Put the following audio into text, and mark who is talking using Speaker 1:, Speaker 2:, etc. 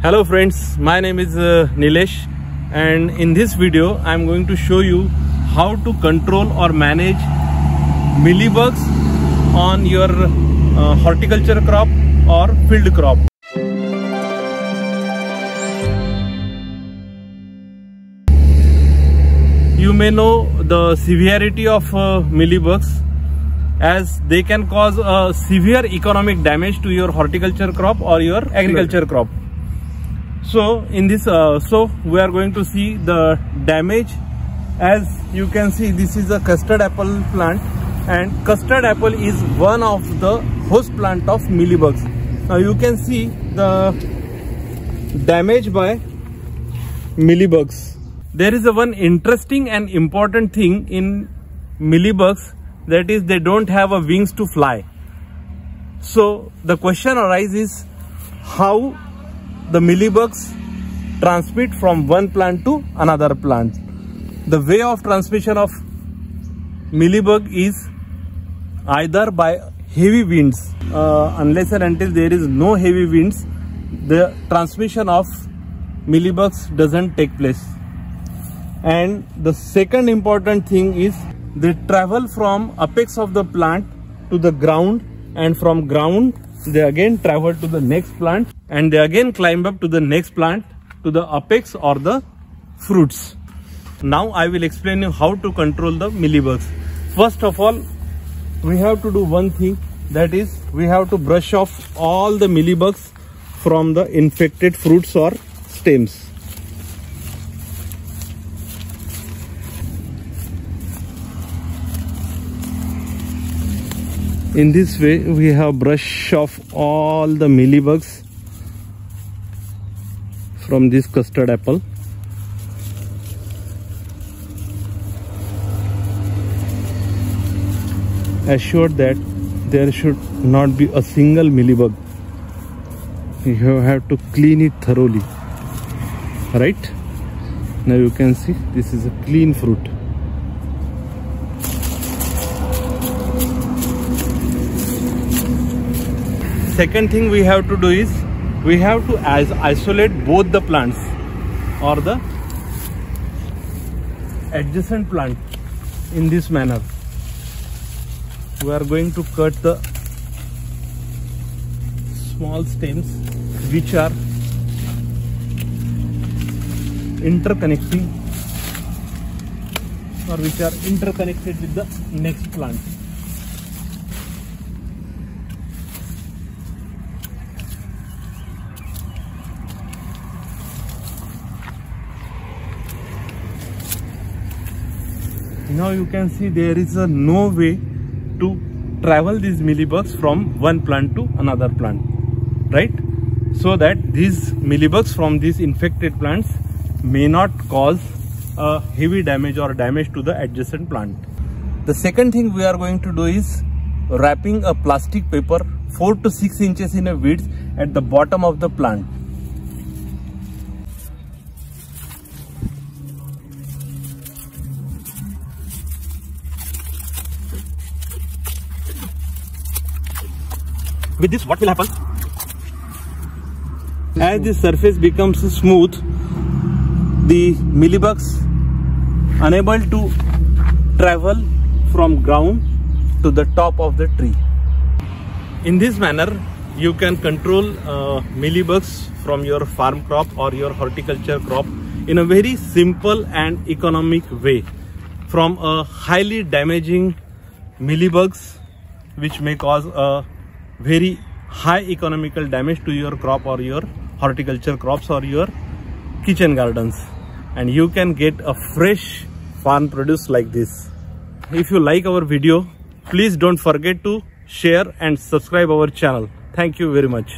Speaker 1: Hello friends, my name is Nilesh, and in this video I am going to show you how to control or manage mealybugs on your horticulture crop or field crop. You may know the severity of mealybugs, as they can cause a severe economic damage to your horticulture crop or your agriculture crop. So in this we are going to see the damage. As you can see, this is a custard apple plant, and custard apple is one of the host plant of mealybugs. Now you can see the damage by mealybugs. There is one interesting and important thing in mealybugs, that is they don't have a wings to fly. So the question arises, how the mealybugs transmit from one plant to another plant. The way of transmission of mealybug is either by heavy winds. Unless and until there is no heavy winds, the transmission of mealybugs doesn't take place. And the second important thing is they travel from apex of the plant to the ground, and from ground they again travel to the next plant, and they again climb up to the next plant, to the apex or the fruits. Now I will explain you how to control the mealybugs. First of all, we have to do one thing, that is we have to brush off all the mealybugs from the infected fruits or stems. In this way we have brushed off all the mealybugs from this custard apple. Assured that there should not be a single mealybug. You have to clean it thoroughly. Right? Now you can see this is a clean fruit. Second thing we have to do is we have to isolate both the plants or the adjacent plant in this manner. We are going to cut the small stems which are interconnecting or which are interconnected with the next plant. Now you can see there is no way to travel these mealybugs from one plant to another plant, right? So that these mealybugs from these infected plants may not cause a heavy damage or damage to the adjacent plant. The second thing we are going to do is wrapping a plastic paper 4 to 6 inches in a width at the bottom of the plant. With this, what will happen? As the surface becomes smooth, the mealybugs unable to travel from ground to the top of the tree. In this manner, you can control mealybugs from your farm crop or your horticulture crop in a very simple and economic way. From a highly damaging mealybugs which may cause a very high economical damage to your crop or your horticulture crops or your kitchen gardens, and you can get a fresh farm produce like this. If you like our video, please don't forget to share and subscribe our channel. Thank you very much.